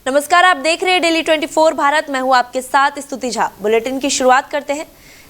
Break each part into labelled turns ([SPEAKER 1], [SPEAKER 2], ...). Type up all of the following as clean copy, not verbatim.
[SPEAKER 1] नमस्कार, आप देख रहे हैं डेली 24 भारत। मैं हूं आपके साथ स्तुति झा। बुलेटिन की शुरुआत करते हैं।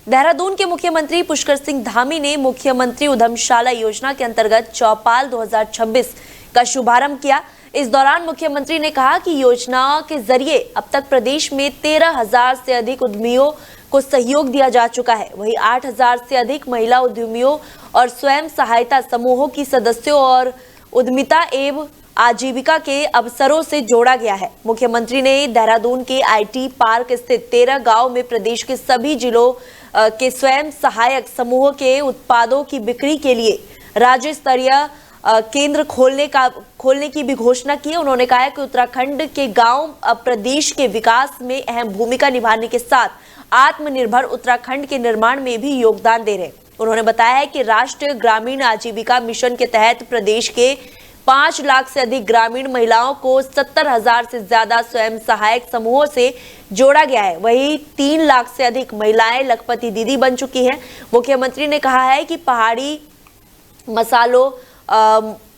[SPEAKER 1] देहरादून के मुख्यमंत्री पुष्कर सिंह धामी ने मुख्यमंत्री उद्यमशाला योजना के अंतर्गत चौपाल 2026 का शुभारंभ किया। इस दौरान मुख्यमंत्री ने कहा कि योजना के जरिए अब तक प्रदेश में 13,000 से अधिक उद्यमियों को सहयोग दिया जा चुका है। वहीं 8,000 से अधिक महिला उद्यमियों और स्वयं सहायता समूहों की सदस्यों और उद्यमिता एवं आजीविका के अवसरों से जोड़ा गया है। मुख्यमंत्री ने देहरादून के आईटी पार्क स्थित 13 गांव में प्रदेश के सभी जिलों के स्वयं सहायक समूहों के उत्पादों की बिक्री के लिए राज्य स्तरीय केंद्र खोलने की भी घोषणा की है। उन्होंने कहा कि उत्तराखंड के गांव प्रदेश के विकास में अहम भूमिका निभाने के साथ आत्मनिर्भर उत्तराखंड के निर्माण में भी योगदान दे रहे हैं। उन्होंने बताया है कि राष्ट्रीय ग्रामीण आजीविका मिशन के तहत प्रदेश के 5 लाख से अधिक ग्रामीण महिलाओं को 70,000 से ज्यादा स्वयं सहायक समूहों से जोड़ा गया है। वहीं 3 लाख से अधिक महिलाएं लखपति दीदी बन चुकी हैं। मुख्यमंत्री ने कहा है कि पहाड़ी मसालों,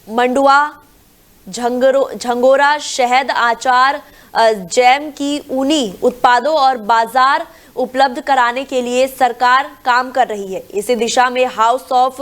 [SPEAKER 1] मंडुआ, झंगोरा, शहद, आचार, जैम की ऊनी उत्पादों और बाजार उपलब्ध कराने के लिए सरकार काम कर रही है। इसी दिशा में हाउस ऑफ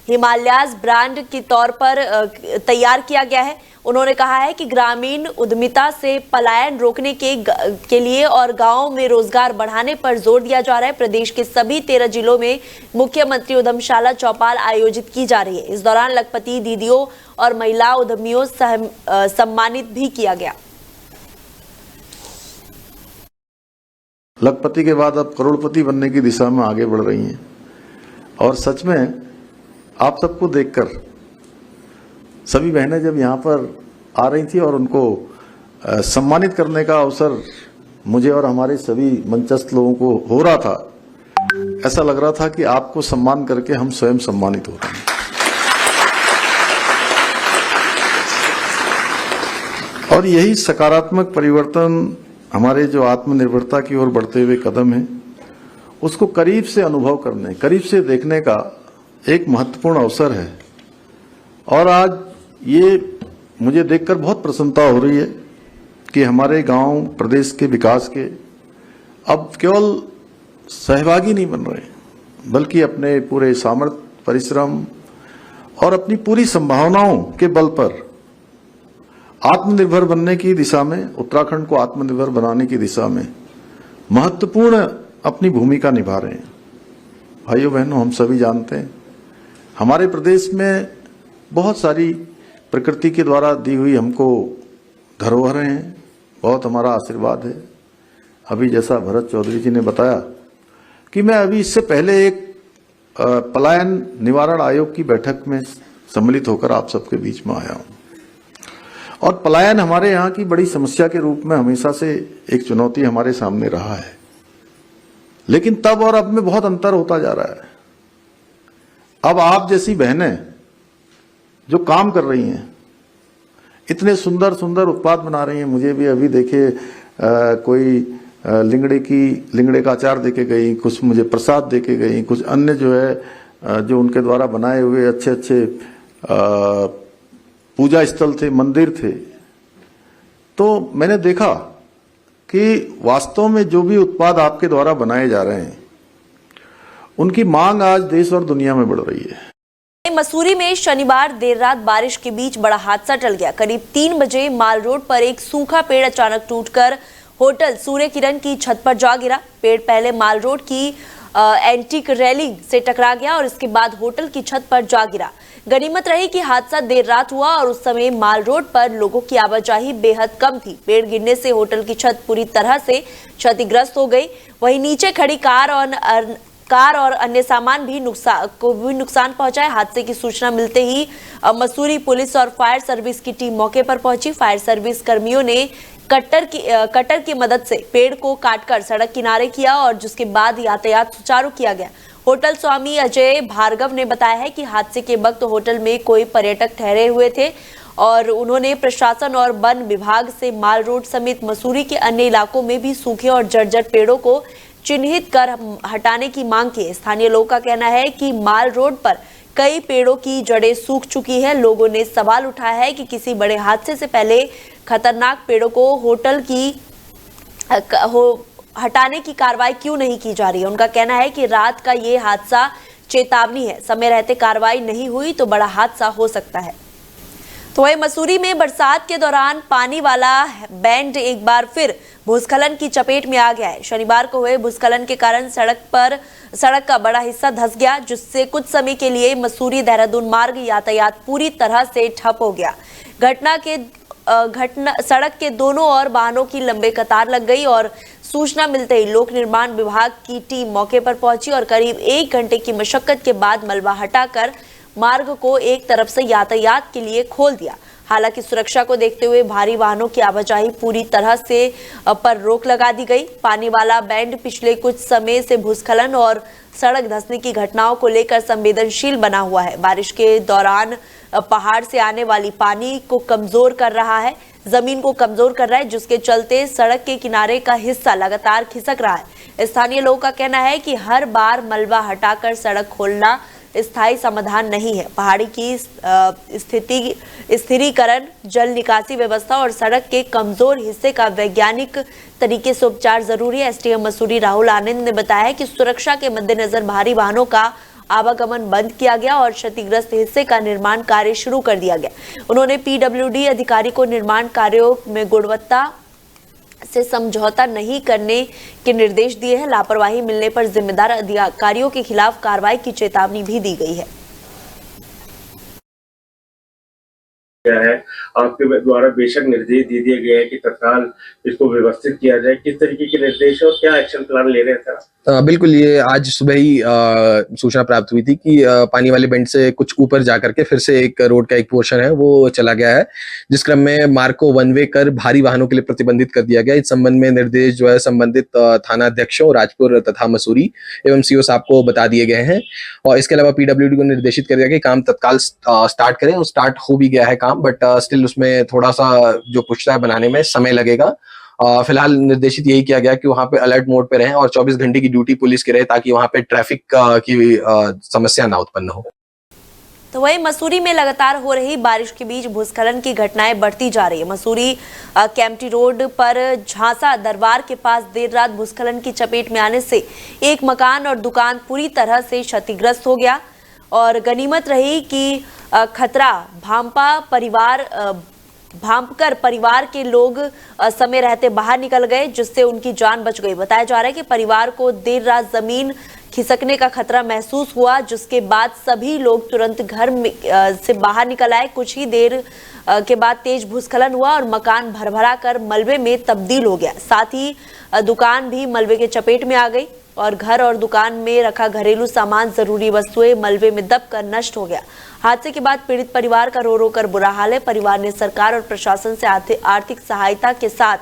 [SPEAKER 1] हिमालयाज ब्रांड के तौर पर तैयार किया गया है। उन्होंने कहा है कि ग्रामीण उद्यमिता से पलायन रोकने के लिए और गांवों में रोजगार बढ़ाने पर जोर दिया जा रहा है। प्रदेश के सभी 13 जिलों में मुख्यमंत्री उद्यमशाला चौपाल आयोजित की जा रही है। इस दौरान लखपति दीदियों और महिला उद्यमियों सम्मानित भी किया गया।
[SPEAKER 2] लखपति के बाद अब करोड़पति बनने की दिशा में आगे बढ़ रही हैं और सच में आप सबको देखकर सभी बहनें जब यहाँ पर आ रही थी और उनको सम्मानित करने का अवसर मुझे और हमारे सभी मंचस्थ लोगों को हो रहा था, ऐसा लग रहा था कि आपको सम्मान करके हम स्वयं सम्मानित हो रहे हैं। और यही सकारात्मक परिवर्तन हमारे जो आत्मनिर्भरता की ओर बढ़ते हुए कदम है, उसको करीब से अनुभव करने, करीब से देखने का एक महत्वपूर्ण अवसर है। और आज ये मुझे देखकर बहुत प्रसन्नता हो रही है कि हमारे गांव प्रदेश के विकास के अब केवल सहभागी नहीं बन रहे, बल्कि अपने पूरे सामर्थ्य, परिश्रम और अपनी पूरी संभावनाओं के बल पर आत्मनिर्भर बनने की दिशा में, उत्तराखंड को आत्मनिर्भर बनाने की दिशा में महत्वपूर्ण अपनी भूमिका निभा रहे हैं। भाइयों बहनों, हम सभी जानते हैं हमारे प्रदेश में बहुत सारी प्रकृति के द्वारा दी हुई हमको धरोहरें हैं, बहुत हमारा आशीर्वाद है। अभी जैसा भरत चौधरी जी ने बताया कि मैं अभी इससे पहले एक पलायन निवारण आयोग की बैठक में सम्मिलित होकर आप सबके बीच में आया हूं। और पलायन हमारे यहाँ की बड़ी समस्या के रूप में हमेशा से एक चुनौती हमारे सामने रहा है, लेकिन तब और अब में बहुत अंतर होता जा रहा है। अब आप जैसी बहनें जो काम कर रही हैं, इतने सुंदर सुंदर उत्पाद बना रही हैं। मुझे भी अभी देखिए कोई लिंगड़े का अचार देके गई, कुछ मुझे प्रसाद देके गई, कुछ अन्य जो है जो उनके द्वारा बनाए हुए अच्छे अच्छे पूजा स्थल थे, मंदिर थे। तो मैंने देखा कि वास्तव में जो भी उत्पाद आपके द्वारा बनाए जा रहे हैं, उनकी मांग आज देश और दुनिया में बढ़ रही है।
[SPEAKER 1] मसूरी में शनिवार देर रात बारिश के बीच बड़ा हादसा टल गया। करीब 3 बजे माल रोड पर एक सूखा पेड़ अचानक टूटकर होटल सूर्य किरण की छत पर जा गिरा। पेड़ पहले माल रोड की एंटीक रेलिंग से टकरा गया और इसके बाद होटल की छत पर जा गिरा। गनीमत रही कि हादसा देर रात हुआ और उस समय माल रोड पर लोगों की आवाजाही बेहद कम थी। पेड़ गिरने से होटल की छत पूरी तरह से क्षतिग्रस्त हो गई। वहीं नीचे खड़ी कार और अन्य सामान भी नुकसान पहुंचा है। हादसे की सूचना मिलते ही मसूरी पुलिस और फायर सर्विस की टीम मौके पर पहुंची। फायर सर्विस कर्मियों ने कटर की मदद से पेड़ को काटकर सड़क किनारे किया और जिसके बाद यातायात सुचारू किया गया। होटल स्वामी अजय भार्गव ने बताया है कि हादसे के वक्त होटल में कोई पर्यटक ठहरे हुए थे और उन्होंने प्रशासन और वन विभाग से माल रोड समेत मसूरी के अन्य इलाकों में भी सूखे और जर्जर पेड़ों को चिन्हित कर हटाने की मांग की। स्थानीय लोगों का कहना है कि माल रोड पर कई पेड़ों की जड़ें सूख चुकी है। लोगों ने सवाल उठाया है कि किसी बड़े हादसे से पहले खतरनाक पेड़ों को हटाने की कार्रवाई क्यों नहीं की जा रही है। उनका कहना है कि रात का ये हादसा चेतावनी है, समय रहते कार्रवाई नहीं हुई तो बड़ा हादसा हो सकता है। तो वही मसूरी में बरसात के दौरान पानी वाला बैंड एक बार फिर भूस्खलन की चपेट में आ गया है। शनिवार को हुए भूस्खलन के कारण सड़क का बड़ा हिस्सा धंस गया, जिससे कुछ समय के लिए मसूरी देहरादून मार्ग यातायात पूरी तरह से ठप हो गया। सड़क के दोनों ओर वाहनों की लंबे कतार लग गई और सूचना मिलते ही लोक निर्माण विभाग की टीम मौके पर पहुंची और करीब 1 घंटे की मशक्कत के बाद मलबा हटाकर मार्ग को एक तरफ से यातायात के लिए खोल दिया। हालांकि सुरक्षा को देखते हुए भारी वाहनों की आवाजाही पूरी तरह से पर रोक लगा दी गई। पानी वाला बैंड पिछले कुछ समय से भूस्खलन और सड़क धंसने की घटनाओं को लेकर संवेदनशील बना हुआ है। बारिश के दौरान पहाड़ से आने वाली पानी को कमजोर कर रहा है, जमीन को कमजोर कर रहा है, जिसके चलते सड़क के किनारे का हिस्सा लगातार खिसक रहा है। स्थानीय लोगों का कहना है कि हर बार मलबा हटाकर सड़क खोलना स्थायी समाधान नहीं है। पहाड़ी की स्थिरीकरण, जल निकासी व्यवस्था और सड़क के कमजोर हिस्से का वैज्ञानिक तरीके से उपचार जरूरी है। एसडीएम मसूरी राहुल आनंद ने बताया कि सुरक्षा के मद्देनजर भारी वाहनों का आवागमन बंद किया गया और क्षतिग्रस्त हिस्से का निर्माण कार्य शुरू कर दिया गया। उन्होंने पीडब्ल्यूडी अधिकारी को निर्माण कार्यों में गुणवत्ता से समझौता नहीं करने के निर्देश दिए हैं। लापरवाही मिलने पर जिम्मेदार अधिकारियों के खिलाफ कार्रवाई की चेतावनी भी दी गई है।
[SPEAKER 3] है आपके द्वारा बेशक निर्देश दे दिए गए हैं कि तत्काल इसको व्यवस्थित किया जाए, किस तरीके के निर्देश और क्या एक्शन प्लान ले रहे हैं सर?
[SPEAKER 4] बिल्कुल, ये आज सुबह ही सूचना प्राप्त हुई थी कि पानी वाले बेंड से कुछ ऊपर जाकर के फिर से एक रोड का एक पोर्शन है वो चला गया है, जिस क्रम में मार्ग को वन वे कर भारी वाहनों के लिए प्रतिबंधित कर दिया गया। इस संबंध में निर्देश जो है संबंधित थाना अध्यक्षों राजपुर तथा मसूरी एवं सीओ साहब को बता दिए गए हैं और इसके अलावा पीडब्ल्यूडी को निर्देशित कर दिया गया कि काम तत्काल स्टार्ट करें। और स्टार्ट हो भी गया है काम, बट स्टिल उसमें थोड़ा सा जो पुष्टा बनने में समय लगेगा। फिलहाल निर्देशित यही किया गया कि वहां पे अलर्ट मोड पे रहें और 24 घंटे की ड्यूटी पुलिस की रहे ताकि वहां पे ट्रैफिक की समस्या ना उत्पन्न हो।
[SPEAKER 1] तो वही मसूरी में लगातार हो रही बारिश के बीच भूस्खलन की घटनाएं बढ़ती जा रही है। मसूरी केम्प्टी रोड पर झांसा दरबार के पास देर रात भूस्खलन की चपेट में आने से एक मकान और दुकान पूरी तरह से क्षतिग्रस्त हो गया और गनीमत रही कि खतरा भांपकर परिवार के लोग समय रहते बाहर निकल गए, जिससे उनकी जान बच गई। बताया जा रहा है कि परिवार को देर रात जमीन खिसकने का खतरा महसूस हुआ, जिसके बाद सभी लोग तुरंत घर से बाहर निकल आए। कुछ ही देर के बाद तेज भूस्खलन हुआ और मकान भरभरा कर मलबे में तब्दील हो गया। साथ ही दुकान भी मलबे के चपेट में आ गई और घर और दुकान में रखा घरेलू सामान, जरूरी वस्तुएं मलबे में दबकर नष्ट हो गया। हादसे के बाद पीड़ित परिवार का रो रो कर बुरा हाल है। परिवार ने सरकार और प्रशासन से आर्थिक सहायता के साथ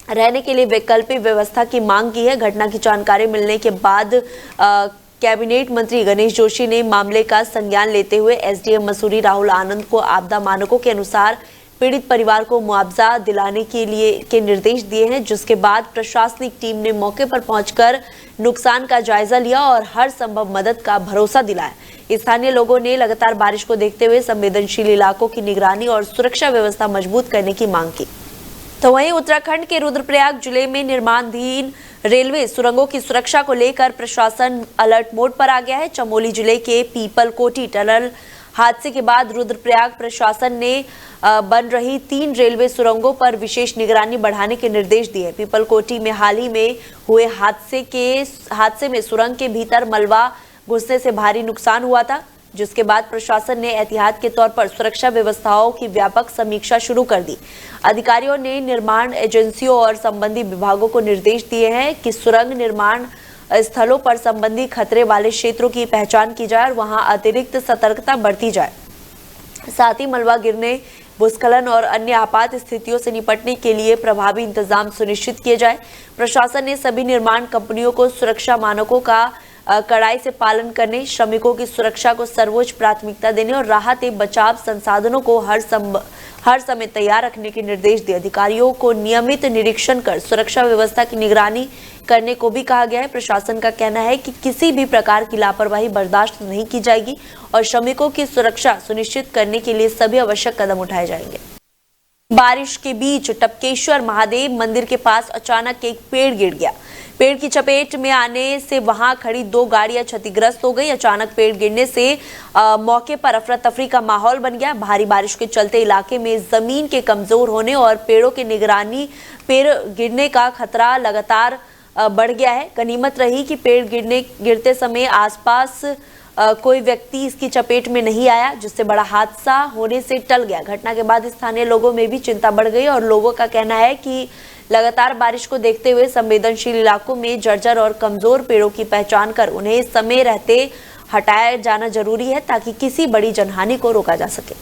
[SPEAKER 1] रहने के लिए वैकल्पिक व्यवस्था की मांग की है। घटना की जानकारी मिलने के बाद कैबिनेट मंत्री गणेश जोशी ने मामले का संज्ञान लेते हुए एसडीएम मसूरी राहुल आनंद को आपदा मानकों के अनुसार पीड़ित परिवार को मुआवजा दिलाने के निर्देश दिए हैं, जिसके बाद प्रशासनिक टीम ने मौके पर पहुंचकर नुकसान का जायजा लिया और हर संभव मदद का भरोसा दिलाया। स्थानीय लोगों ने लगातार बारिश को देखते हुए संवेदनशील इलाकों की निगरानी और सुरक्षा व्यवस्था मजबूत करने की मांग की। तो वहीं उत्तराखंड के रुद्रप्रयाग जिले में निर्माणाधीन रेलवे सुरंगों की सुरक्षा को लेकर प्रशासन अलर्ट मोड पर आ गया है। चमोली जिले के पीपलकोटी टनल हादसे के बाद रुद्रप्रयाग प्रशासन ने बन रही 3 रेलवे सुरंगों पर विशेष निगरानी बढ़ाने के निर्देश दिए। पीपलकोटी में हाल ही में हुए हादसे में सुरंग के भीतर मलबा घुसने से भारी नुकसान हुआ था, जिसके बाद प्रशासन ने एहतियात के तौर पर सुरक्षा व्यवस्थाओं की व्यापक समीक्षा शुरू कर दी। अधिकारियों ने निर्माण एजेंसियों और संबंधी विभागों को निर्देश दिए हैं कि सुरंग निर्माण स्थलों पर संबंधी खतरे वाले क्षेत्रों की पहचान की जाए और वहां अतिरिक्त सतर्कता बरती जाए। साथ ही मलबा गिरने, भूस्खलन और अन्य आपात स्थितियों से निपटने के लिए प्रभावी इंतजाम सुनिश्चित किए जाए। प्रशासन ने सभी निर्माण कंपनियों को सुरक्षा मानकों का कड़ाई से पालन करने, श्रमिकों की सुरक्षा को सर्वोच्च प्राथमिकता देने और राहत एवं बचाव संसाधनों को हर समय तैयार रखने के निर्देश दिए। अधिकारियों को नियमित निरीक्षण कर सुरक्षा व्यवस्था की निगरानी करने को भी कहा गया है। प्रशासन का कहना है कि किसी भी प्रकार की लापरवाही बर्दाश्त नहीं की जाएगी और श्रमिकों की सुरक्षा सुनिश्चित करने के लिए सभी आवश्यक कदम उठाए जाएंगे। बारिश के बीच टपकेश्वर महादेव मंदिर के पास अचानक एक पेड़ गिर गया। पेड़ की चपेट में आने से वहां खड़ी 2 गाड़ियां क्षतिग्रस्त हो गई। अचानक पेड़ गिरने से मौके पर अफरा तफरी का माहौल बन गया। भारी बारिश के चलते इलाके में जमीन के कमजोर होने और पेड़ों की निगरानी, पेड़ गिरने का खतरा लगातार बढ़ गया है। गनीमत रही कि पेड़ गिरते समय आसपास कोई व्यक्ति इसकी चपेट में नहीं आया, जिससे बड़ा हादसा होने से टल गया। घटना के बाद स्थानीय लोगों में भी चिंता बढ़ गई और लोगों का कहना है कि लगातार बारिश को देखते हुए संवेदनशील इलाकों में जर्जर और कमजोर पेड़ों की पहचान कर उन्हें समय रहते हटाया जाना जरूरी है ताकि किसी बड़ी जनहानि को रोका जा सके।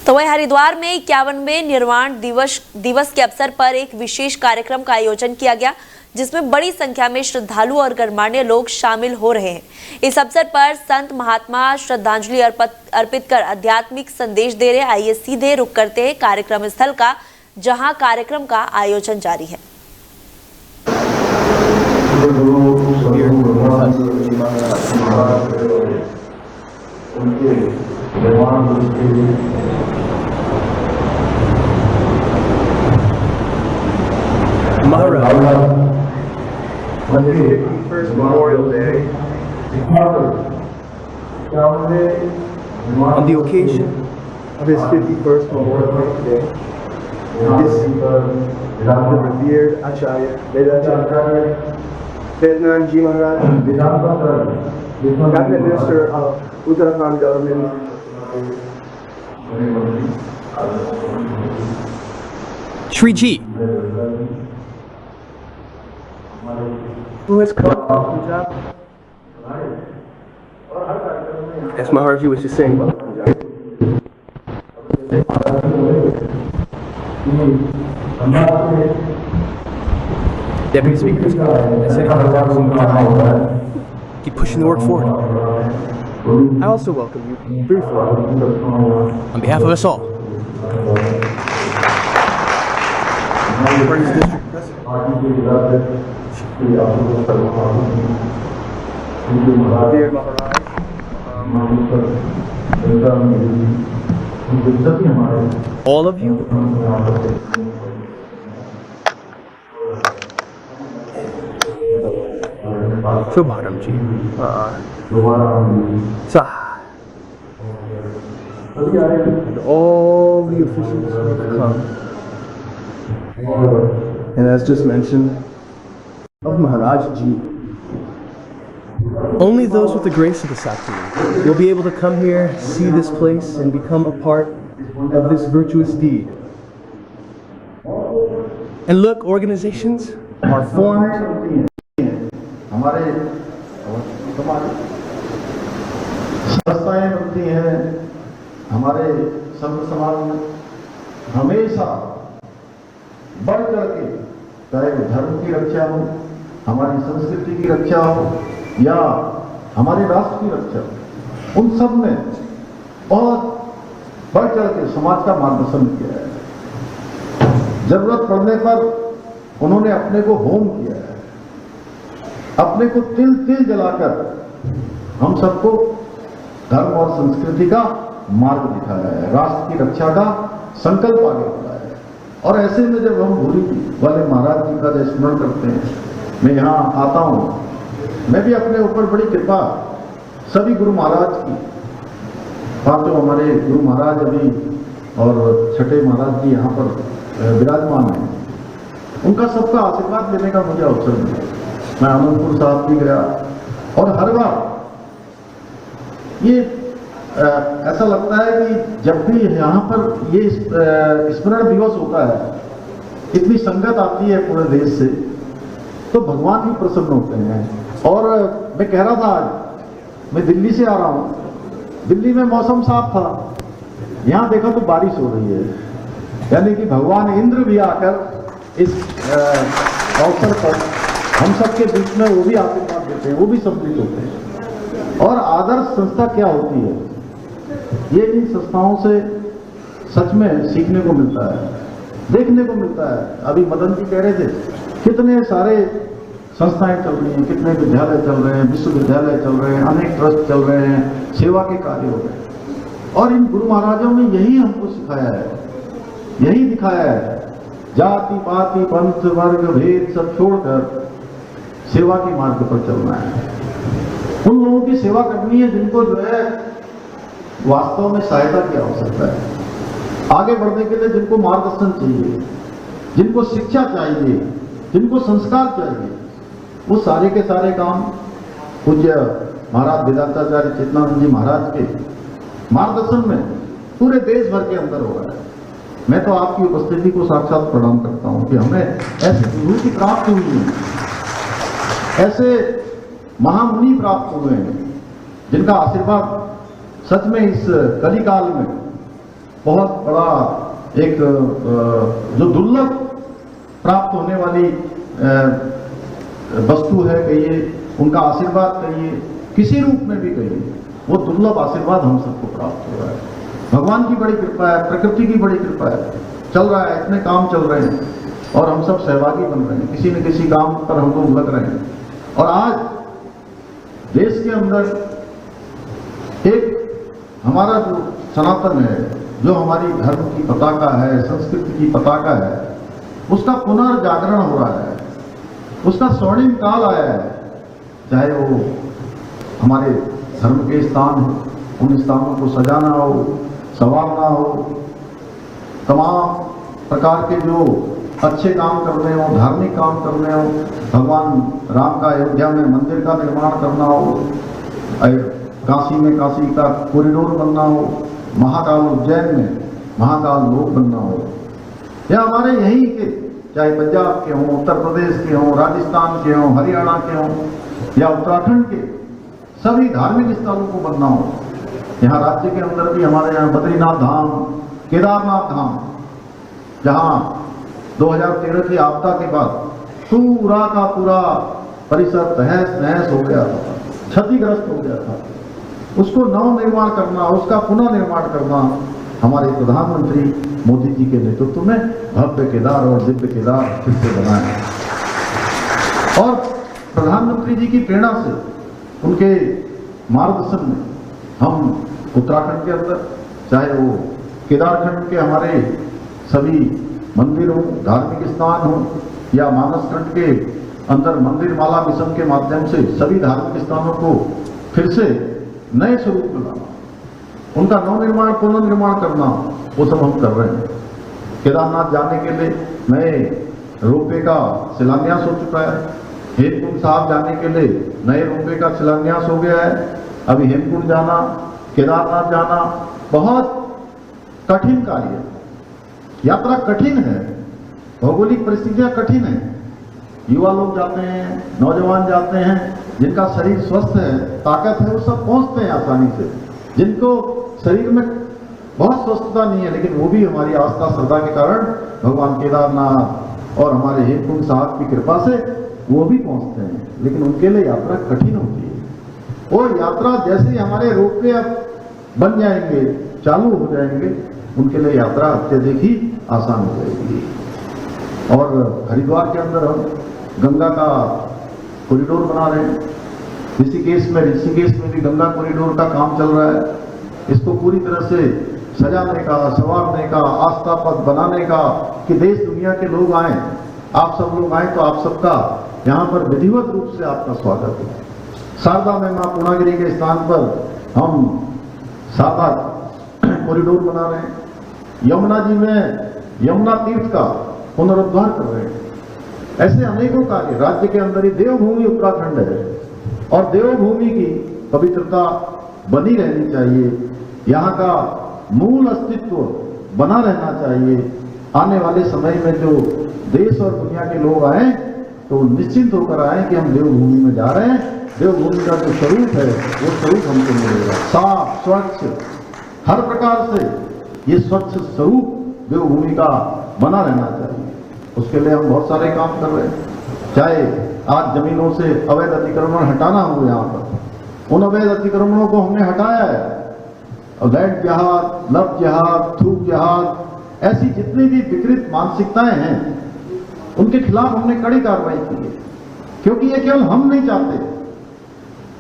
[SPEAKER 1] तो वहीं हरिद्वार में 51वें निर्वाण दिवस के अवसर पर एक विशेष कार्यक्रम का आयोजन किया गया, जिसमें बड़ी संख्या में श्रद्धालु और गणमान्य लोग शामिल हो रहे हैं। इस अवसर पर संत महात्मा श्रद्धांजलि अर्पित कर आध्यात्मिक संदेश दे रहे। आइए सीधे रुख करते हैं कार्यक्रम स्थल का, जहां कार्यक्रम का आयोजन जारी है।
[SPEAKER 5] First Memorial Day, on the occasion of his 51st Memorial Day, this revered Acharya, Vedacharya, Vednand Ji Maharaj, Cabinet Minister of Uttarakhand government, Shri Ji, who has come to Punjab. As Maharaj Ji was just saying about Punjab. Deputy Speaker, I said keep pushing the work forward. I also welcome you briefly on behalf of us all. Where is District President? Dear Maharaj, all of you, Shubharam Ji, Sah, and all the officials who have come, and as just mentioned, of Maharaj Ji. Only those with the grace of the Sakti will be able to come here, see this place, and become a part of this virtuous deed. And look, organizations are formed.
[SPEAKER 2] हमारे संस्थाएं बनती हैं, हमारे संत समाज में हमेशा बढ़ चढ़ के, चाहे वो धर्म की रक्षा हो, हमारी संस्कृति की रक्षा हो या हमारे राष्ट्र की रक्षा हो, उन सब ने बहुत बढ़ चढ़ के समाज का मार्गदर्शन किया है। जरूरत पड़ने पर उन्होंने अपने को होम किया है, अपने को तिल तिल जलाकर हम सबको धर्म और संस्कृति का मार्ग दिखाया है, राष्ट्र की रक्षा का संकल्प आगे बढ़ाया है। और ऐसे में जब हम भूरी वाले महाराज जी का स्मरण करते हैं, मैं यहाँ आता हूँ, मैं भी अपने ऊपर बड़ी कृपा सभी गुरु महाराज की, पांचों हमारे गुरु महाराज अभी और छठे महाराज जी यहाँ पर विराजमान हैं, उनका सबका आशीर्वाद लेने का मुझे अवसर मिला। मैं आनंदपुर साहब भी गया और हर बार ये ऐसा लगता है कि जब भी यहाँ पर ये स्मरण दिवस होता है, इतनी संगत आती है पूरे देश से, तो भगवान भी प्रसन्न होते हैं। और मैं कह रहा था, आज मैं दिल्ली से आ रहा हूँ, दिल्ली में मौसम साफ था, यहाँ देखा तो बारिश हो रही है, यानी कि भगवान इंद्र भी आकर इस अवसर पर हम सबके बीच में वो भी आशीर्वाद देते हैं, वो भी सम्मिलित होते हैं। और आदर्श संस्था क्या होती है, ये इन संस्थाओं से सच में सीखने को मिलता है, देखने को मिलता है। अभी मदन जी कह रहे थे, कितने सारे संस्थाएं चल रही हैं, कितने विद्यालय चल रहे हैं, विश्वविद्यालय चल रहे हैं, अनेक ट्रस्ट चल रहे हैं, सेवा के कार्य हो रहे हैं। और इन गुरु महाराजों ने यही हमको सिखाया है यही दिखाया है, जाति पाति पंथ वर्ग भेद सब छोड़कर सेवा के मार्ग पर चलना है। उन लोगों की सेवा करनी है जिनको जो है वास्तव में सहायता की आवश्यकता है, आगे बढ़ने के लिए जिनको मार्गदर्शन चाहिए, जिनको शिक्षा चाहिए, जिनको संस्कार चाहिए, वो सारे के सारे काम पूज्य महाराज वेदांताचार्य चेतनानंद जी महाराज के मार्गदर्शन में पूरे देश भर के अंदर हो रहा है। मैं तो आपकी उपस्थिति को साक्षात प्रणाम करता हूं कि हमें ऐसी विभूति प्राप्त हुई है, ऐसे महामुनि प्राप्त हुए हैं जिनका आशीर्वाद सच में इस कलिकाल में बहुत बड़ा एक जो दुर्लभ प्राप्त होने वाली वस्तु है कहिए, उनका आशीर्वाद कहिए, किसी रूप में भी कहिए, वो दुर्लभ आशीर्वाद हम सबको प्राप्त हो रहा है। भगवान की बड़ी कृपा है, प्रकृति की बड़ी कृपा है, चल रहा है, इतने काम चल रहे हैं और हम सब सहभागी बन रहे हैं, किसी न किसी काम पर हम लोग लग रहे हैं। और आज देश के अंदर एक हमारा जो सनातन है, जो हमारी धर्म की पताका है, संस्कृति की पताका है, उसका पुनर्जागरण हो रहा है, उसका स्वर्णिम काल आया है। चाहे वो हमारे धर्म के स्थान हो, उन स्थानों को सजाना हो, संवारना हो, तमाम प्रकार के जो अच्छे काम करने हो, धार्मिक काम करने हो, भगवान राम का अयोध्या में मंदिर का निर्माण करना हो, काशी में काशी का कॉरिडोर बनना हो, महाकाल उज्जैन में महाकाल लोक बनना हो, या हमारे यहीं के चाहे पंजाब के हों, उत्तर प्रदेश के हों, राजस्थान के हों, हरियाणा के हों या उत्तराखंड के सभी धार्मिक स्थलों को बनना हो। यहाँ राज्य के अंदर भी हमारे यहाँ बद्रीनाथ धाम, केदारनाथ धाम, जहाँ 2013 की आपदा के बाद पूरा का पूरा परिसर तहस नहस हो गया था, क्षतिग्रस्त हो गया था, उसको नव निर्माण करना, उसका पुनः निर्माण करना हमारे प्रधानमंत्री मोदी जी के नेतृत्व में भव्य केदार और दिव्य केदार फिर से बना है। और प्रधानमंत्री जी की प्रेरणा से, उनके मार्गदर्शन में हम उत्तराखंड के अंदर चाहे वो केदारखंड के हमारे सभी मंदिर हो, धार्मिक स्थान हो, या मानसखंड के अंदर मंदिर माला मिशन के माध्यम से सभी धार्मिक स्थानों को फिर से नए स्वरूप में लाना, उनका नवनिर्माण पुनर्निर्माण करना, वो सब हम कर रहे हैं। केदारनाथ जाने के लिए नए रोपवे का शिलान्यास हो चुका है, हेमकुंड साहब जाने के लिए नए रोपवे का शिलान्यास हो गया है। अभी हेमकुंड जाना, केदारनाथ जाना बहुत कठिन कार्य है, यात्रा कठिन है, भौगोलिक परिस्थितियां कठिन है। युवा लोग जाते हैं, नौजवान जाते हैं, जिनका शरीर स्वस्थ है, ताकत है, वो सब पहुंचते हैं आसानी से। जिनको शरीर में बहुत स्वस्थता नहीं है, लेकिन वो भी हमारी आस्था श्रद्धा के कारण भगवान केदारनाथ और हमारे हेमकुंड साहब की कृपा से वो भी पहुंचते हैं, लेकिन उनके लिए यात्रा कठिन होती है। और यात्रा जैसे ही हमारे रोपवे अब बन जाएंगे, चालू हो जाएंगे, उनके लिए यात्रा अत्यधिक ही आसान हो जाएगी। और हरिद्वार के अंदर हम गंगा का कॉरिडोर बना रहे हैं, ऋषिकेश में भी गंगा कॉरिडोर का काम चल रहा है। इसको पूरी तरह से सजाने का, संवारने का, आस्था पथ बनाने का, कि देश दुनिया के लोग आए, आप सब लोग आए तो आप सबका यहाँ पर विधिवत रूप से आपका स्वागत है। शारदा में मां पूर्णागिरी के स्थान पर हम शारदा कॉरिडोर बना रहे हैं। यमुना जी में यमुना तीर्थ का पुनरुद्धार कर रहे हैं। ऐसे अनेकों कार्य राज्य के अंदर ही, देवभूमि उत्तराखंड है और देवभूमि की पवित्रता बनी रहनी चाहिए, यहाँ का मूल अस्तित्व बना रहना चाहिए। आने वाले समय में जो देश और दुनिया के लोग आए तो निश्चिंत होकर आए कि हम देवभूमि में जा रहे हैं, देवभूमि का जो स्वरूप है वो स्वरूप हमको मिलेगा, साफ स्वच्छ, हर प्रकार से ये स्वच्छ स्वरूप देवभूमि का बना रहना चाहिए। उसके लिए हम बहुत सारे काम कर रहे हैं। चाहे आज जमीनों से अवैध अतिक्रमण हटाना हो, यहाँ पर उन अवैध अतिक्रमणों को हमने हटाया है। लैंड जहाज, लव जहाज, थूक जहाज, ऐसी जितनी भी विकृत मानसिकताएं हैं उनके खिलाफ हमने कड़ी कार्रवाई की है, क्योंकि ये केवल हम नहीं चाहते,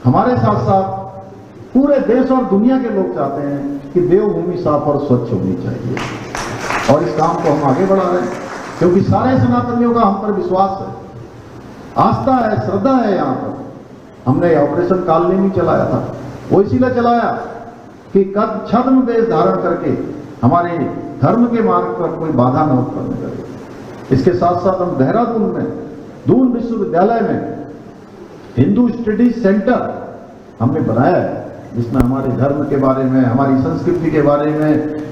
[SPEAKER 2] हमारे साथ साथ पूरे देश और दुनिया के लोग चाहते हैं कि देवभूमि साफ और स्वच्छ होनी चाहिए।
[SPEAKER 6] और इस काम को हम आगे बढ़ा रहे हैं, क्योंकि सारे सनातनियों का हम पर विश्वास है, आस्था है, श्रद्धा है। यहाँ पर हमने ऑपरेशन कालनी भी चलाया था, वो इसीलिए चलाया कि छद्म वेश धारण करके हमारे धर्म के मार्ग पर कोई बाधा न उत्पन्न करे। इसके साथ साथ हम देहरादून में दून विश्वविद्यालय में हिंदू स्टडी सेंटर हमने बनाया है, जिसमें हमारे धर्म के बारे में, हमारी संस्कृति के बारे में,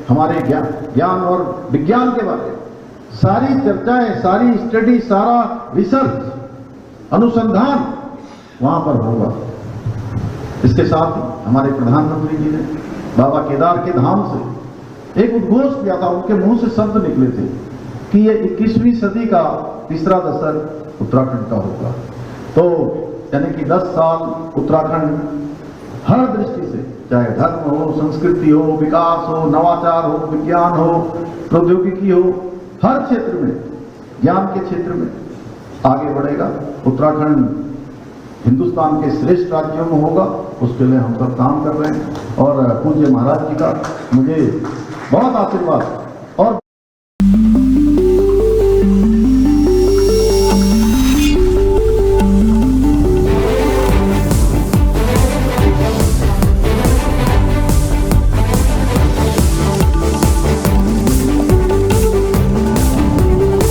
[SPEAKER 6] हमारे ज्ञान और विज्ञान के बारे में सारी चर्चाएं, सारी स्टडी, सारा रिसर्च, अनुसंधान वहां पर होगा। इसके साथ ही हमारे प्रधानमंत्री जी ने बाबा केदार के धाम से एक उद्घोष किया था, उनके मुंह से शब्द निकले थे कि ये 21वीं सदी का तीसरा दशक उत्तराखंड का होगा। तो यानी कि 10 साल उत्तराखंड हर दृष्टि से, चाहे धर्म हो, संस्कृति हो, विकास हो, नवाचार हो, विज्ञान हो, प्रौद्योगिकी हो, हर क्षेत्र में, ज्ञान के क्षेत्र में आगे बढ़ेगा। उत्तराखंड हिंदुस्तान के श्रेष्ठ राज्यों में होगा, उसके लिए हम सब काम कर रहे हैं। और पूज्य महाराज जी का मुझे बहुत आशीर्वाद